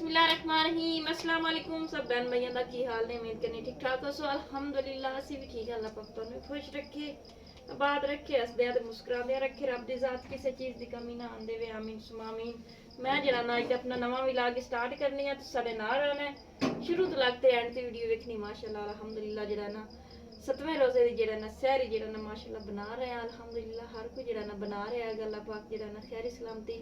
बिस्मिल्लाहिर्रहमानिर्रहीम अस्सलाम वालेकुम सब बहन भाइयों का की हाल ने उम्मीद करनी ठीक ठाक हो सो अल्हम्दुलिल्लाह ਅਸੀਂ ਵੀ ਠੀਕ ਹਾਂ ਅੱਲਾਹ ਪਾਕ ਤੁਹਾਨੂੰ ਖੁਸ਼ ਰੱਖੇ ਆਬਾਦ ਰੱਖੇ ਹੱਸਦਿਆਂ ਤੇ ਮੁਸਕਰਾਉਂਦਿਆਂ ਰੱਖੇ ਰੱਬ ਦੀ ਜ਼ਾਤ ਕਿਸੇ ਚੀਜ਼ ਦੀ ਕਮੀ ਨਾ ਆਂਦੇ ਵੇ ਆਮੀਨ ਸੁਮਾਮੀਨ ਮੈਂ ਜਿਹੜਾ ਨਾ ਅੱਜ ਆਪਣਾ ਨਵਾਂ ਵਲੌਗ ਸਟਾਰਟ ਕਰਨੀ ਆ ਤੇ ਸਾਡੇ ਨਾਲ ਰਹਿਣਾ ਸ਼ੁਰੂ ਤੋਂ ਲੱਗ ਤੇ ਐਂਡ ਤੇ ਵੀਡੀਓ ਵੇਖਣੀ ਮਾਸ਼ਾਅੱਲਾ ਅਲਹਮਦੁਲਿल्लाह ਜਿਹੜਾ ਨਾ 7ਵੇਂ ਰੋਜ਼ੇ ਦੀ ਜਿਹੜਾ ਨਾ ਸਹਿਰੀ ਜਿਹੜਾ ਨਾ ਮਾਸ਼ਾਅੱਲਾ ਬਣਾ ਰਹੇ ਆ ਅਲਹਮਦੁਲਿल्लाह ਹਰ ਕੋਈ ਜਿਹੜਾ ਨਾ ਬਣਾ ਰਿਹਾ ਹੈ ਅੱਲਾਹ ਪਾਕ ਜਿਹੜਾ ਨਾ ਖੈਰ ਸਲਾਮਤੀ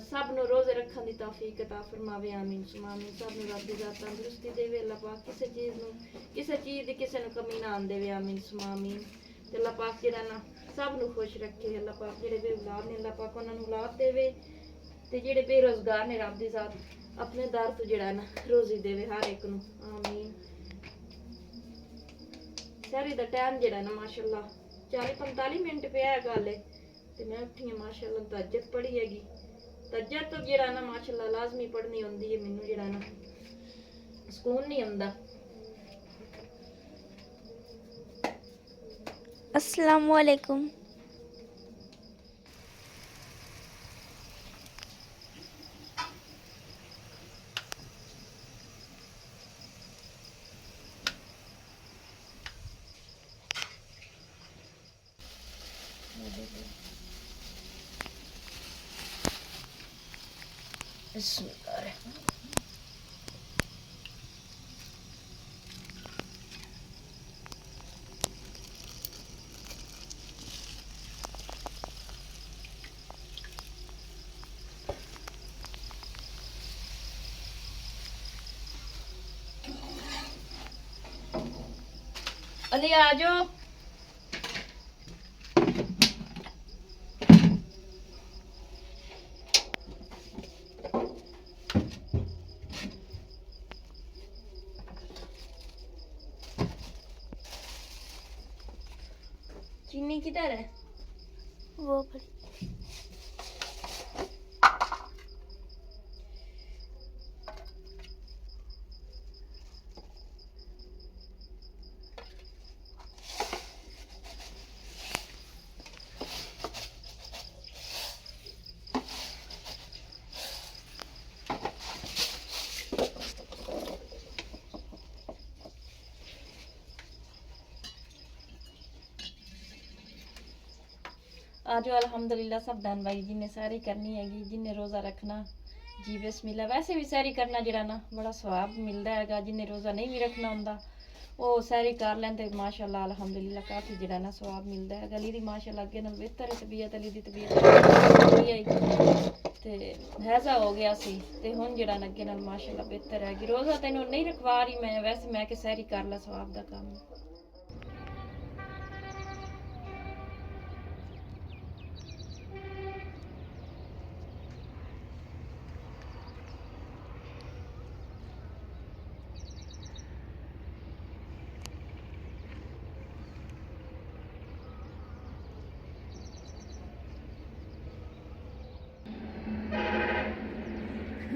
सब नु रोजे रखने की तौफीक अता फरमावे आमीन सुमामीन सब नु रब दी ज़ात तंदुरुस्ती देवे अल्लाह पाक किसी चीज़ दी किसी नु कमी ना आन देवे आमीन सुमामीन ते अल्लाह पाक जेड़ा ना सब नु खुश रखे अल्लाह पाक जेड़े बेऔलाद ने अल्लाह पाक उन्हां नु औलाद देवे ते जेड़े बेरोजगार ने रब दी ज़ात अपने दर तो जेड़ा ना रोजी देवे हर एक नु आमीन। सारी दा टाइम जेड़ा ना माशाअल्लाह 40-45 मिनट पे है गल ते मैं उठी हां माशाअल्लाह तहज्जुद पढ़ी हैगी तहज्जुद तो जेड़ा ना माशाअल्लाह लाजमी पढ़नी होंदी है मैनू जेड़ा ना सुकून नहीं आंदा। अस्सलामु अलैकुम। अली आ जाओ चीनी किधर है वो पर आज अल्हम्दुलिल्लाह सब बहन भाई जिन्हें सैरी करनी हैगी जिन्हें रोज़ा रखना जी बिस्मिल्लाह वैसे भी सैरी करना जरा ना बड़ा सवाब मिलता है जिन्हें रोज़ा नहीं भी रखना होंदा वो सैरी कर लें माशाअल्लाह अल्हम्दुलिल्लाह काफ़ी जरा ना सवाब मिलता है अली दी माशाअल्लाह अगे नाल बेहतर है तबीयत अली दी तबीयत ते हैजा हो गया सी ते हुण जरा ना अगे नाल माशाअल्लाह बेहतर है कि रोज़ा तैनूं नहीं रखवा रही मैं वैसे मैं कि सैरी कर ला सवाब दा काम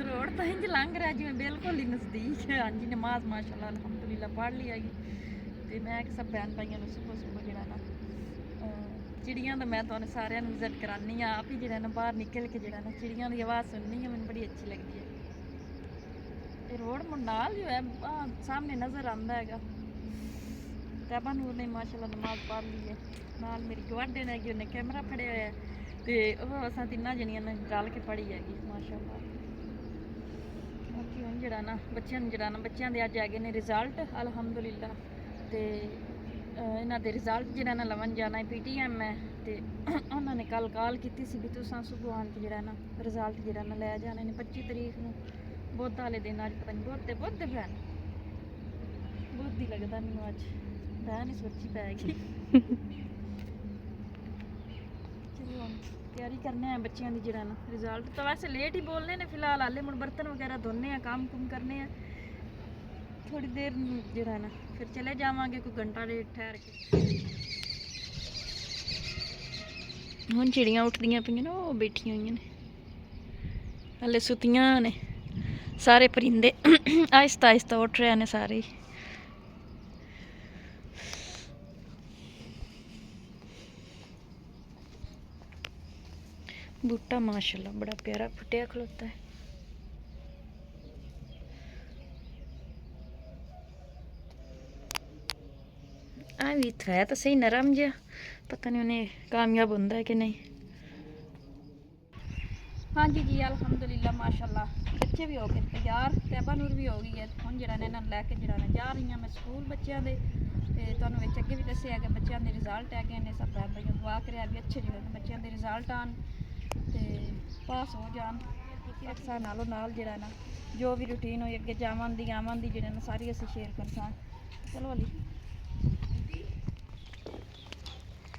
रोड तो इंज लंघ रहा जिवें बिल्कुल ही नज़दीक है। हाँ जी नमाज माशाअल्लाह अल्हम्दुलिल्लाह पढ़ ली हैगी ते मैं सब बहन भाइयों को सुबह सुबह जरा ना चिड़ियां तो मैं तुहानूं सारिਆਂ ਨੂੰ विजिट करानी आप ही जरा ना बाहर निकल के जरा ना चिड़ियां की आवाज़ सुननी है मैंने बड़ी अच्छी लगती है। ते रोड मुंडाल जो है सामने नज़र आंदा हैगा तैबा नूर ने माशाअल्लाह नमाज पढ़ ली है नाल मेरी गुआढ़े ने उन्हें कैमरा फड़िया होया ते ओह असां तिन्नां जनियां ने रल के पढ़ी हैगी माशाअल्लाह। बाकी हुण जरा ना बच्चों के अज हैगे ने रिजल्ट अल्हम्दुलिल्लाह ते इन्हां दे रिजल्ट जरा ना लवन जाना है PTM है ते उन्होंने कल कॉल की सी भी तुसां सुबह आन के जरा ना रिजल्ट जरा ना लै जाने ने 25 तरीक नूं बुध वाले दिन अज पता नहीं बुध भैन बुध ही लगता मैनूं अज बहन ही सोची पैगी चलो हुण तैयारी करने हैं बच्चों की जरा ना रिजल्ट तो वैसे लेट ही बोलने ने फिलहाल हाले मुड़ बर्तन वगैरह धोने काम कुम करने हैं थोड़ी देर जरा ना फिर चले जावांगे कोई घंटा डेढ़ ठहर के। हुण चिड़ियां उठदियां पईयां ने वो बैठियां हुई ने हले सुतियां ने सारे परिंदे आहिस्ता आहिस्ता उठ रहे ने सारे बूटा माशाल्लाह बड़ा प्यारा फुटिया खलोता है। ਆ ਵੀ ਹੈ ਤਾਂ ਸਹੀ ਨਰਮ ਜਿਹਾ, ਪਤਾ ਨਹੀਂ ਉਹਨੇ ਕਾਮਯਾਬ ਹੁੰਦਾ ਹੈ ਕਿ ਨਹੀਂ। ਹਾਂਜੀ ਜੀ ਅਲਹਮਦੁਲਿਲਾ ਮਾਸ਼ਾਅੱਲਾ, ਬੱਚੇ ਵੀ ਹੋ ਗਏ ਤਿਆਰ, ਤੈਬਾ ਨੂਰ ਵੀ ਹੋ ਗਈ ਹੈ। ਹੁਣ ਜਿਹੜਾ ਨੇ ਇਹਨਾਂ ਨੂੰ ਲੈ ਕੇ ਜਿਹੜਾ ਨੇ ਜਾ ਰਹੀ ਹਾਂ ਮੈਂ ਸਕੂਲ ਬੱਚਿਆਂ ਦੇ। ਤੇ ਤੁਹਾਨੂੰ ਵਿੱਚ ਅੱਗੇ ਵੀ ਦੱਸਿਆ ਕਿ ਬੱਚਿਆਂ ਦੇ ਰਿਜ਼ਲਟ ਹੈਗੇ ਨੇ, ਸਭ ਭੈਣ ਭਾਈਆਂ ਦੁਆ ਕਰਿਆ ਵੀ ਅੱਛੇ ਜਿਹੜੇ ਬੱਚਿਆਂ ਦੇ ਰਿਜ਼ਲਟ ਆਣ ਤੇ ਪਾਸ ਹੋ ਜਾਣ। ਅਕਸਰ ਨਾਲੋਂ ਨਾਲ ਜਿਹੜਾ ਨਾ ਜੋ ਵੀ ਰੂਟੀਨ ਹੋਈ ਅੱਗੇ ਜਾਵਣ ਦੀ ਆਵਣ ਦੀ ਜਿਹੜਾ ਨਾ ਸਾਰੀ ਅਸੀਂ ਸ਼ੇਅਰ ਕਰਸਾਂ। ਚਲੋ ਅਲੀ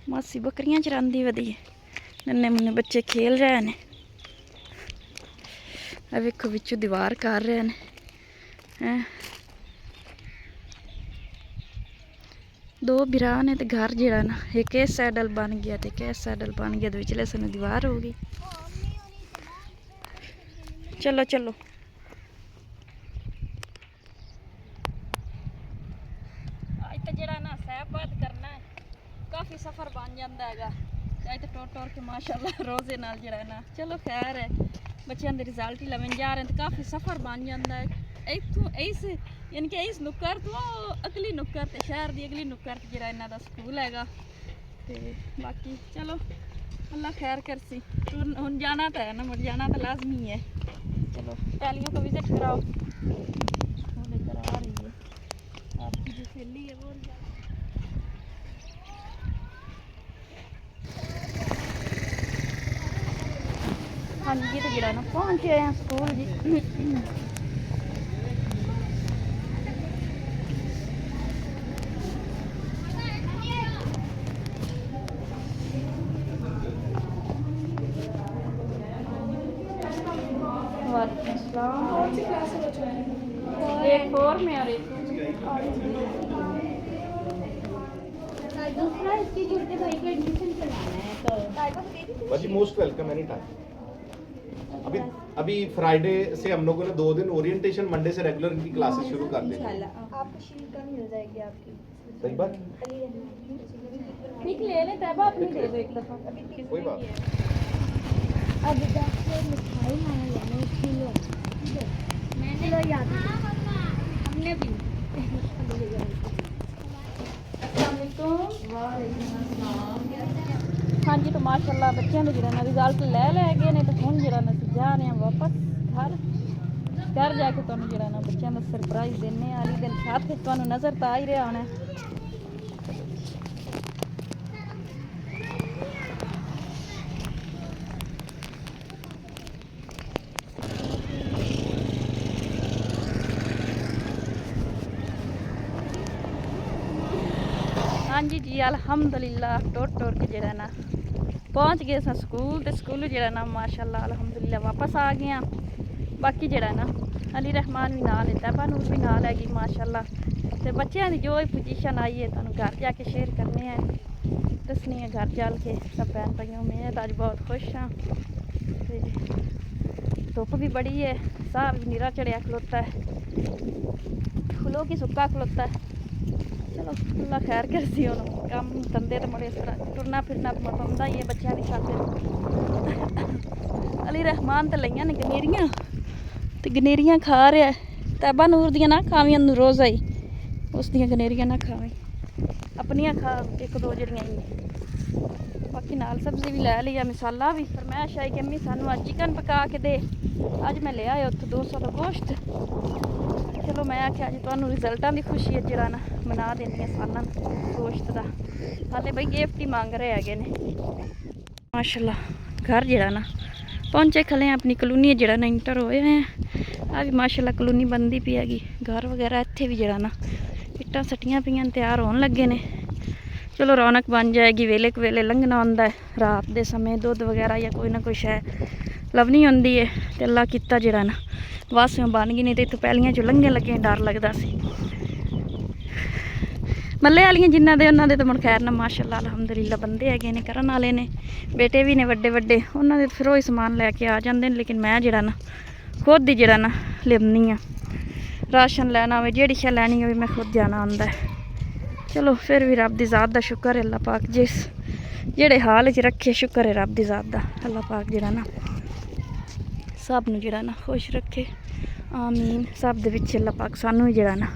ਮਾਸੀ ਬੱਕਰੀਆਂ ਚਰਾਂਦੀ ਵਧੀਆ, ਨੰਨੇ ਮੁੰਨੇ ਬੱਚੇ ਖੇਲ ਰਹੇ ਨੇ। ਆ ਵੇਖੋ ਵਿੱਚੋਂ ਦੀਵਾਰ ਕਰ ਰਹੇ ਨੇ ਹੈਂ। ਦੋ ਬਿਰਾ ਨੇ ਤੇ ਘਰ ਜਿਹੜਾ ਨਾ ਇੱਕ ਇਸ ਸਾਈਡਲ ਬਣ ਗਿਆ ਤੇ ਇੱਕ ਇਸ ਸਾਈਡਲ ਬਣ ਗਿਆ, ਤੇ ਵਿਚਲੇ ਸਾਨੂੰ ਦੀਵਾਰ ਹੋ ਗਈ। ਚਲੋ ਚਲੋ ਅੱਜ ਤਾਂ ਜਿਹੜਾ ਨਾ ਸਹਿਬਾਦ ਕਰਨਾ ਹੈ, ਕਾਫੀ ਸਫ਼ਰ ਬਣ ਜਾਂਦਾ ਹੈਗਾ। ਅੱਜ ਤਾਂ ਟੁਰ ਟੁਰ ਕੇ ਮਾਸ਼ਾਅੱਲਾ ਰੋਜ਼ੇ ਨਾਲ ਜਿਹੜਾ ਨਾ ਚਲੋ ਖੈਰ ਹੈ, ਬੱਚਿਆਂ ਦੇ ਰਿਜ਼ਲਟ ਹੀ ਲਵਣ ਜਾ ਰਹੇ ਤੇ ਕਾਫੀ ਸਫ਼ਰ ਬਣ ਜਾਂਦਾ ਹੈ। ਇੱਥੋਂ ਇਸ ਯਾਨੀ ਕਿ ਇਸ ਨੁੱਕਰ ਤੋਂ ਅਗਲੀ ਨੁੱਕਰ ਤੇ ਸ਼ਹਿਰ ਦੀ ਅਗਲੀ ਨੁੱਕਰ ਤੇ ਜਿਹੜਾ ਇਹਨਾਂ ਦਾ ਸਕੂਲ ਹੈਗਾ। ਤੇ ਬਾਕੀ ਚਲੋ ਅੱਲਾ ਖੈਰ ਕਰसी। ਹੁਣ ਜਾਣਾ ਤਾਂ ਹੈ ना, मुझे जाना तो लाजमी है। चलो पहलियों को विजिट कराओ। वो लेकर आ रही है आपकी जो सहेली है वो। हाँ जी तो जरा ना पहुँचे हैं स्कूल जी। कौन सी क्लास है बच्चों की? एक 4 में और एक दूसरा इंस्टीट्यूट के भाई को एडमिशन करवाना है तो बाजी मोस्ट वेलकम एनी टाइम। अभी फ्राइडे से हम लोगों ने 2 दिन ओरिएंटेशन, मंडे से रेगुलर इनकी क्लासेस शुरू कर दी। आपको शीट कम मिल जाएगी आपकी। सही बात, ठीक ले ले तैबा अपनी दे दो एक दफा। कोई बात। अब जाके मिठाई खाने जाना है किलो। मैंने लो याद है हमने भी। हाँ जी तो माशाअल्लाह बच्चों के जरा रिजल्ट ले गए ने, तो हुण जरा असीं जा रहे हैं वापस घर जाके तुहानूं जरा ना बच्चों का सरप्राइज देने वाली दिन साथ तुहानूं नज़र तो आ ही रहा होना है। हाँ जी जी अल्हम्दुलिल्लाह टुर टुर के जरा ना पहुँच गए सा स्कूल। तो स्कूल जरा ना माशाअल्लाह अल्हम्दुलिल्लाह वापस आ गए हैं। बाकी जरा ना अली रहमान भी नाल है, तैबा नूर भी नाल हैगी माशाअल्लाह। तो बच्चों की जो भी पोजीशन आई है तुहानूं घर जाके शेयर करने हैं, दसनी है घर चल के। सब भैन भाइयों में अज बहुत खुश हाँ। धुप भी बड़ी है, साह भी नीरा चढ़िया खलोता है, फुलों की सुक्का खलोता है। चलो अल्लाह खैर कर सी। हम काम धंधे तो मुड़े इस तरह टुरना फिरना पौंदा ही है बच्चों की खातिर। अली रहमान तो लईयां ने गनेरियां, तो गनेरियां खा रहा है। तैबा नूर दियां ना खावी ओनू रोज़ आई, उस दियां गनेरियां ना खावी, अपनियां खा एक दो जड़ियां ही। बाकी नाल सब्जी भी लै लिया, मसाला भी। फरमाइश आई कि अम्मी सानू अज चिकन पका के दे। अज मैं ले आया उत्थे 200 का गोश्त। चलो मैं आख्या जी तुहानूं रिजल्टां दी खुशी है जरा ना मना देनी है सालन गोश्त का। हाले बई गिफ्ट ही मंग रहे हैगे ने माशाअल्लाह। घर जरा ना पहुंचे खले अपनी कलोनी जरा ना इंटर होए हैं। आ भी माशाअल्लाह कलोनी बनती पई हैगी। घर वगैरह इत्थे भी जरा ना इट्टां सट्टियां पियां तैयार होन लगे ने। चलो रौनक बन जाएगी। वेले क वेले लंघना होंदा है, रात दे समय दुध वगैरह या कोई ना कोई शै लभनी होंदी है। ते अल्लाह किता जरा ना वासियों बन गई, नहीं तो इत्थों पैलियां चों लंघे लगे डर लगदा सी। मल्ले वालियां जिन्हां दे उन्हां दे तो मुड़ खैर ना माशाअल्लाह अल्हम्दुलिल्लाह बंदे हैगे ने, करन वाले ने, बेटे भी ने वड्डे वड्डे, उन्हां दे फिर ओही समान लैके आ जांदे ने। लेकिन मैं जरा ना खुद ही जरा ना लिमनी आ, राशन लैना होवे जेहड़ी शै लैनी होवे मैं खुद जाना होंदा है। चलो फिर भी रब दी ज़ात दा शुक्र है अल्लाह पाक जिस जेहड़े हाल च रखे, शुक्र है रब दी ज़ात दा। अल्लाह पाक जरा ना सब नूं जरा ना खुश रखे, आमीन। सब दे विच अल्लाह पाक सानू जरा ना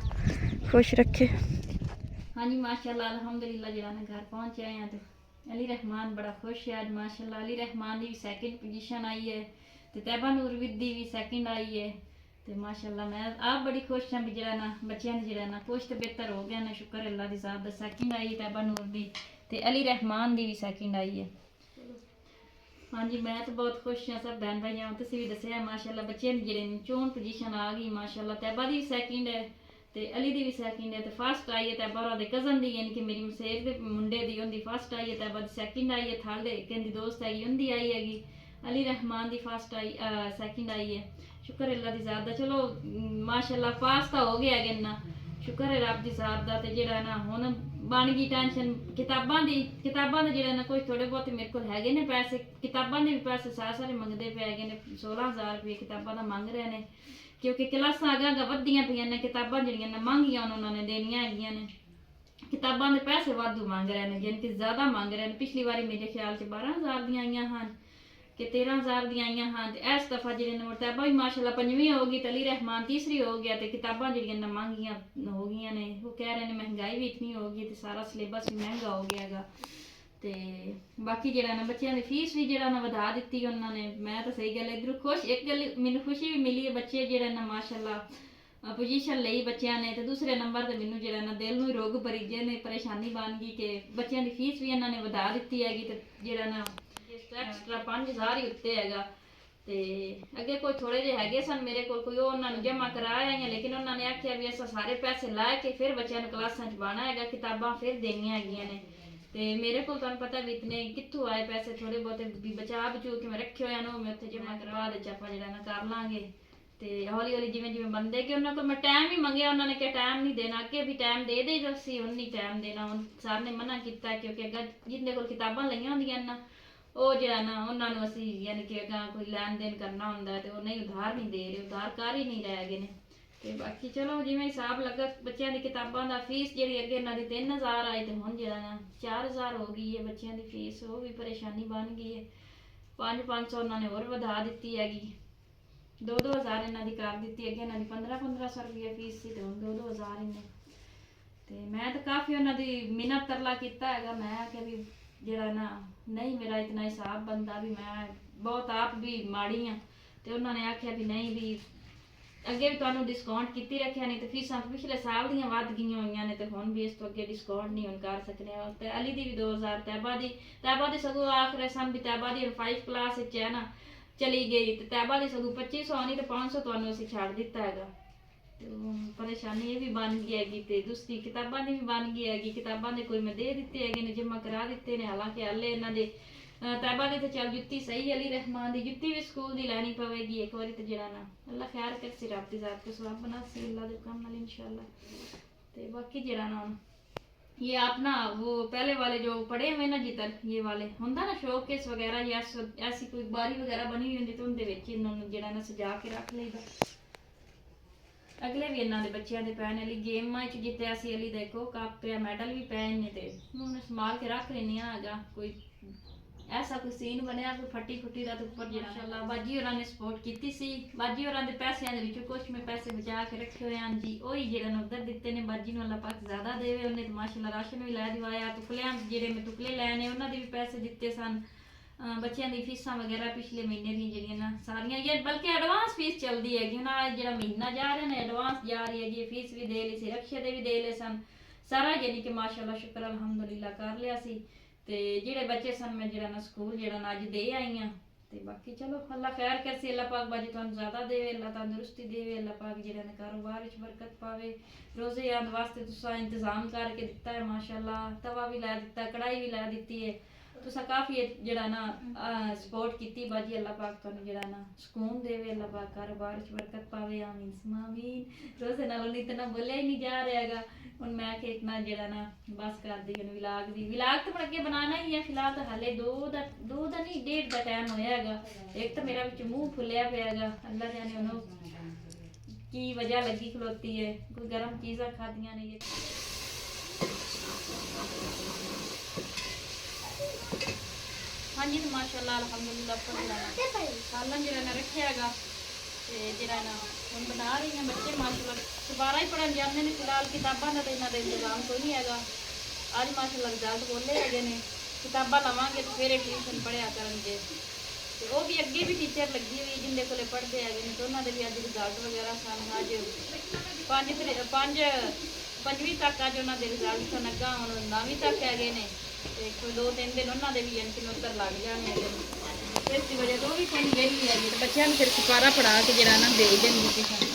खुश रखे। हाँ जी माशाल्लाह अल्हम्दुलिल्लाह जरा ना घर पहुंच आए हैं। तो अली रहमान बड़ा खुश है आज माशाल्लाह। अली रहमान की सैकेंड पोजीशन आई है तो तैबा नूरविद दी भी सैकेंड आई है। तो माशाल्लाह मैं आप बड़ी खुश हाँ भी जरा ना बच्चों ने जरा ना कुछ तो बेहतर हो गया ना, शुक्र अल्लाह दी ज़ात दा। सैकेंड आई तैबा नूर दी ते अली रहमान दी भी सैकेंड आई है। हाँ जी मैं तो बहुत खुश हाँ सब बहन भाई तुम भी दसिया माशाल्लाह बच्चे जेडे चोन पोजीशन आ गई माशाल्लाह। तैबा दी सैकेंड है ते अली दी भी सैकेंड है। तो फर्स्ट आई है तैबा और कज़न दी यानी कि मेरी मसेर दे मुंडे दी उनकी फर्स्ट आई है। तैबा दी सैकेंड आई है। थर्ड कहती दोस्त हैगी उनकी आई हैगी। अली रहमान दी फर्स्ट आई सैकेंड आई है। शुक्र अल्लाह दी ज़ात दा। चलो माशाल्लाह पास तो हो गया है ना, शुक्र है रब दी ज़ात दा। ते जेड़ा ना हुण बन गई टेंशन किताबां दा जेड़ा ना कुछ थोड़े बहुत मेरे को हैगे ने पैसे। किताबां दे भी पैसे सारे मंगदे पे हैगे ने। 16,000 रुपये किताबां दा मंग रहे ने क्योंकि क्लासां अगां वधियां पईयां ने। किताबां जेड़ियां ने महंगियां उन्होंने देनियां हैगियां ने। किताबां दे पैसे वाधू मंग रहे ने, यानी कि ज़्यादा मंग रहे ने। पिछली बारी मेरे ख्याल च 12,000 दी आईयां हन कि 13,000 दी आईयां हन। ते इस दफ़ा जेड़े ने तैबा भी माशाल्लाह 5वीं हो गई ते अली रहमान तीसरी हो गया। ते किताबां जेड़ियां ने महंगियां हो गई ने। वो कह रहे ने महंगाई भी इतनी हो गई ते सारा सिलेबस भी महंगा हो गया हैगा। ते बाकी जेड़ा ना बच्चों की फीस भी जेड़ा ना वधा दी उन्होंने। मैं तो सही गल इधर खुश एक गल मैनू खुशी भी मिली है बच्चे जेड़ा ना माशाल्लाह पोजीशन लई बच्चों ने। तो दूसरे नंबर ते मैनू जेड़ा ना दिल नूं रोग भरी जे ने परेशानी बन गई कि बच्चों की फीस भी इन्होंने वधा दी हैगी। ते जेड़ा ना एक्स्ट्रा 5,000 ही उत्ते हैगा। ते अगे कोई थोड़े जे हैगे सन मेरे को कोई उन्होंने जमा कराया है, लेकिन उन्होंने आख्या भी अस सारे पैसे ला के फिर बच्चों ने क्लासां च पाना हैगा, किताबां फिर देनियां हैगियां ने। ते मेरे को तुहानू पता भी इतने कित्थों आए पैसे थोड़े बहुते भी बचा बचू के मैं रखे हुए मैं उत्थे जमा करवा दे चापा जेड़ा ना कर लांगे। ते हौली हौली जिवें जिवें बनदे कि उन्होंने को मैं टाइम भी मंगया उन्होंने क्या टाइम नहीं देना। अगे भी टाइम दे दे सी हुण नहीं टाइम देना। हुण सर ने मना किया क्योंकि अगर जिंदे कोल किताबां लईयां होंदियां ना ਉਹ ਜਿਹੜਾ ਨਾ ਉਹਨਾਂ ਨੂੰ ਅਸੀਂ ਯਾਨੀ ਕਿ ਅਗਾਂ ਕੋਈ ਲੈਣ ਦੇਣ ਕਰਨਾ ਹੁੰਦਾ ਤੇ ਉਹ ਨਹੀਂ ਉਧਾਰ ਨਹੀਂ ਦੇ ਰਹੇ, ਉਧਾਰ ਕਰ ਹੀ ਨਹੀਂ ਰਹੇ ਗਏ ਨੇ। ਤੇ ਬਾਕੀ ਚਲੋ ਜਿਵੇਂ ਹਿਸਾਬ ਲੱਗਾ ਬੱਚਿਆਂ ਦੀ ਕਿਤਾਬਾਂ ਦਾ ਫੀਸ ਜਿਹੜੀ ਅੱਗੇ ਇਹਨਾਂ ਦੀ 3,000 ਆਈ ਤੇ ਹੁਣ ਜਿਹੜਾ ਨਾ 4,000 ਹੋ ਗਈ ਹੈ ਬੱਚਿਆਂ ਦੀ ਫੀਸ। ਉਹ ਵੀ ਪਰੇਸ਼ਾਨੀ ਬਣ ਗਈ ਹੈ। 500 ਉਹਨਾਂ ਨੇ ਹੋਰ ਵਧਾ ਦਿੱਤੀ ਹੈਗੀ। 2-2 ਹਜ਼ਾਰ ਇਹਨਾਂ ਦੀ ਕਰ ਦਿੱਤੀ। ਅੱਗੇ ਇਹਨਾਂ ਦੀ 1500 ਰੁਪਏ ਫੀਸ ਸੀ ਤੇ ਹੁਣ 2-2 ਹਜ਼ਾਰ ਇਹਨੇ। ਤੇ ਮੈਂ ਤਾਂ ਕਾਫੀ ਉਹਨਾਂ ਦੀ ਮਿਹਨਤ ਤਰਲਾ ਕੀਤਾ ਹੈਗਾ। ਮੈਂ ਕਿ ਵੀ ਜਿਹੜਾ ਨਾ नहीं मेरा इतना हिसाब बनता भी मैं बहुत आप भी माड़ी हाँ। तो उन्होंने आख्या भी नहीं भी अगे भी तुहानू डिस्काउंट की रखा नहीं तो फीसां पिछले साल दियां वध गई हुई ने। तो हुण भी इस तो अगे डिस्काउंट नहीं हुण कर सकने। तो अली दी भी 2,000 तैबा दी सगों आख रहे सन भी तैबा दी 5 क्लास है ना चली गई। तो तैबा दी सगों 2500 आनी तो 500 तुहानू असीं छड्ड दिता हैगा। तो परेशानी ये भी बन गई हैगी। तो दूसरी किताबां दी भी बन गई हैगी। किताबां दे कोई मैं दे दिते हैगे ने जमा करा दिते ने। हालांकि हले इन्हां दे तैबा दे तो चल जुत्ती सही अली रहमान दी जुत्ती भी स्कूल दी लैनी पवेगी एक बारी। तो जेड़ा ना अल्लाह खैर करसी रब दी ज़ात को सवाब बनासी अल्लाह दे हुक्म नाल इंशाअल्लाह। तो बाकी जेड़ा ना ये अपना वो पहले वाले जो पड़े हुए ना जिधर ये वाले होंदा ना शोकेस वगैरह या ऐसी कोई बारी वगैरह बनी हुई होंदी तो उनके विच इन्होंने जेड़ा ना सजा के रख लईदा। अगले भी इन्हों के बच्चों के पैन अली गेमां जितया सी अली देखो कप या मैडल भी पै ने। तो उन्होंने संभाल के रख लेने हैगा। कोई ऐसा कोई सीन बनया कोई फटी फुटी का तो उपर जो माशाअल्लाह बाजी होरां ने सपोर्ट की सी। बाजी होरां दे पैसों के विचों कुछ मैं पैसे बचा के रखे हुए हैं जी। वही जेड़ा ने उधर दिते ने बाजी नूं अल्लाह पाक ज़्यादा देवे। उन्हें तो माशाअल्लाह राशन भी लै दिवाया। टुकलियां जेड़े मैं टुकले लैने उन्होंने भी पैसे दिते सन। बच्चों की फीसां वगैरह पिछले महीने दी जेड़ियां ना सारियां ये बल्कि एडवांस फीस चलती हैगी। हुण जेड़ा महीना जा रहा ना एडवांस जा रही हैगी। फीस भी दे ली सी रक्षे दे भी दे ले सन सारा यानी कि माशाअल्लाह शुक्र अल्हम्दुलिल्लाह कर लिया सी। ते जेड़े बच्चे सन मैं जेड़ा ना स्कूल जेड़ा ना अज दे आई हाँ। ते बाकी चलो अल्लाह खैर करसी अल्लाह पाक बाजी तुहानू ज़्यादा देवे अल्लाह तंदुरुस्ती देवे अल्लाह पाक जेड़ा ना कारोबार विच बरकत पावे। रोज़े आन वास्ते तुसां इंतजाम करके दिता है माशाअल्लाह। तवा भी लै दिता कढ़ाई भी लै दिती है। तुसां काफ़ी जेड़ा ना सपोर्ट की बाजी अल्लाह पाक तुहानू जेड़ा ना सुकून देवे अल्लाह पाक कारोबार विच बरकत पावे। आमीन सुम्मा आमीन। रोज़े नालों इतना बोलिया ही नहीं जा रहा हैगा। हुण मैं कि इतना जेड़ा ना बस कर दी हुण विलाग तो अगे बनाना ही है। फिलहाल तो हाले दो दा नहीं 1.5 दा टाइम होया हैगा। एक तो मेरा विच मूँह फुलिया पिया हैगा। अल्लाह जाने हुण की वजह लगी खलोती है। कोई गर्म चीज़ां खादियां ने हाँ जी। तो माशाअल्लाह अल्हम्दुलिल्लाह सालन जेड़ा ना रखिया हैगा ਤੇ ਜਿਹੜਾ ਨਾ ਹੁਣ ਬਣਾ ਰਹੀ ਹਾਂ ਬੱਚੇ ਮਾਸ਼ਾਅੱਲਾ ਦੁਬਾਰਾ ਹੀ ਪੜਨ ਜਾਂਦੇ ਨੇ ਫਿਲਹਾਲ ਕਿਤਾਬਾਂ ਦਾ ਤਾਂ ਇਹਨਾਂ ਦਾ ਇੰਤਜ਼ਾਮ ਕੋਈ ਨਹੀਂ ਹੈਗਾ ਅੱਜ ਮਾਸ਼ਾਅੱਲਾ ਰਿਜ਼ਲਟ ਬੋਲੇ ਹੈਗੇ ਨੇ ਕਿਤਾਬਾਂ ਲਵਾਂਗੇ ਤੇ ਫਿਰ ਟਿਊਸ਼ਨ ਪੜ੍ਹਿਆ ਕਰਨਗੇ ਤੇ ਉਹ ਵੀ ਅੱਗੇ ਵੀ ਟੀਚਰ ਲੱਗੀ ਹੋਈ ਜਿੰਦੇ ਕੋਲੇ ਪੜ੍ਹਦੇ ਹੈਗੇ ਨੇ ਤੇ ਉਹਨਾਂ ਦੇ ਵੀ ਅੱਜ ਰਿਜ਼ਲਟ ਵਗੈਰਾ ਸਨ ਅੱਜ 5ਵੀਂ ਤੱਕ ਅੱਜ ਉਹਨਾਂ ਦੇ ਰਿਜ਼ਲਟ ਸਨ ਅੱਗਾ ਹੁਣ 9ਵੀਂ ਤੱਕ ਹੈਗੇ ਨੇ ਤੇ ਕੋਈ 2-3 ਦਿਨ ਉਹਨਾਂ ਦੇ ਵੀ ਯਾਨੀ ਉੱਤਰ ਲੱਗ ਜਾਣੇ ਹੈਗੇ ਨੇ ਇਸ ਦੀ ਵਜ੍ਹਾ ਤੋਂ ਉਹ ਵੀ ਕੋਈ ਵਿਹਲੀ ਹੈਗੀ ਤੇ ਬੱਚਿਆਂ ਨੂੰ ਫਿਰ ਸਿਪਾਰਾ ਪੜਾ ਕੇ ਜਿਹੜਾ ਨਾ ਭੇਜ ਦੇਣਗੇ ਟਿਊਸ਼ਨ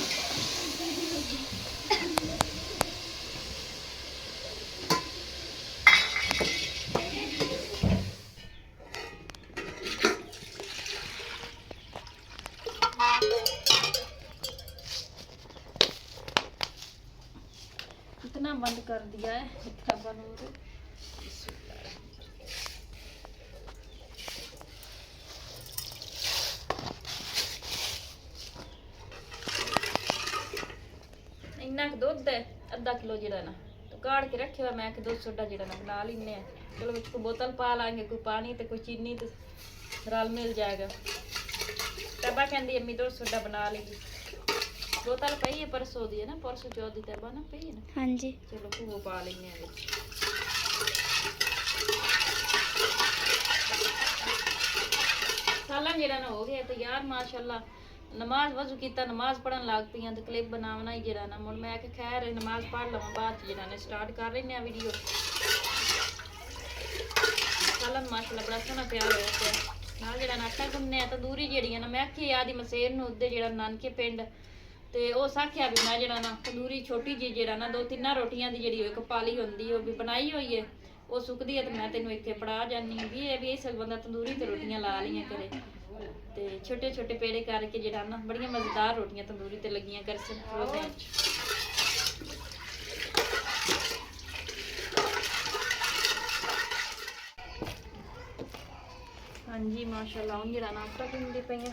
इतना बंद कर दिया है इतना बंद इन्ना क दुध है आधा किलो जिहड़ा ना तो काढ़ के रखे हुआ मैं कि दुध सोडा जिहड़ा ना बना लेने चलो विच कोई बोतल पा लांगे कोई पानी ते कोई चीनी ते रल मिल जाएगा तबा कहंदी अम्मी दुध सोडा बना लेगी बोतल पई है परसों दी है ना परसों चौथ दी तबा ना पई है ना हाँ जी चलो वो पा लेंगे विच सालन जेड़ा ना हो गया तो यार माशाल्लाह नमाज वजू कीता नमाज पढ़न लग पई ते क्लिप बनावना ही जेड़ा ना मुड़ मैं कि खैर नमाज पढ़ लवां बाद जेड़ा ना स्टार्ट कर लेने वीडियो सालन माशाल्लाह बड़ा सोहना तैयार होया पिया नाल जेड़ा ना आटा गुन्ने तंदूरी जेड़ी ना मैं आखी आदि मसेर नूं उदे जेड़ा नानके पिंड ਤੇ ਉਹ ਆਖਿਆ ਵੀ ਮੈਂ ਜਿਹੜਾ ਨਾ ਤੰਦੂਰੀ ਛੋਟੀ ਜੀ ਜਿਹੜਾ ਨਾ 2-3 ਰੋਟੀਆਂ ਦੀ ਜਿਹੜੀ ਇੱਕ ਪਾਲੀ ਹੁੰਦੀ ਉਹ ਵੀ ਬਣਾਈ ਹੋਈ ਹੈ ਉਹ ਸੁੱਕਦੀ ਹੈ ਤੇ ਮੈਂ ਤੈਨੂੰ ਇੱਥੇ ਫੜਾ ਜਾਨੀ ਹਾਂ ਵੀ ਇਹ ਵੀ ਇਸ ਬੰਦਾ ਤੰਦੂਰੀ ਤੇ ਰੋਟੀਆਂ ਲਾ ਲਈਆਂ ਕਰੇ ਤੇ ਛੋਟੇ ਛੋਟੇ ਪੇੜੇ ਕਰਕੇ ਜਿਹੜਾ ਨਾ ਬੜੀਆਂ ਮਜ਼ੇਦਾਰ ਰੋਟੀਆਂ ਤੰਦੂਰੀ ਤੇ ਲੱਗੀਆਂ ਕਰ ਸਕਦੇ ਹਾਂ ਹਾਂਜੀ ਮਾਸ਼ਾਅੱਲਾ ਹੁਣ ਜਿਹੜਾ ਨਾ ਆਟਾ ਗੁੰਨਦੀ ਪਈ ਹੈ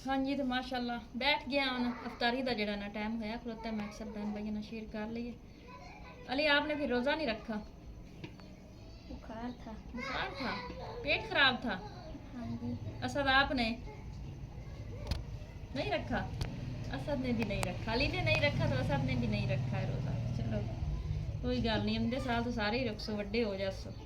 हाँ जी तो माशाल्लाह बैठ गया हूँ अफ्तारी का जड़ा ना टाइम होया खलोता मैं सब बहन भाइयों ने शेयर कर लिए अली आपने फिर रोज़ा नहीं रखा बुखार था पेट खराब था हाँ जी असद आपने नहीं रखा असद ने भी नहीं रखा अली ने नहीं रखा तो असद ने भी नहीं रखा है रोज़ा चलो कोई गल नहीं आंदे साल तो सारे ही रखसो वड्डे हो जासो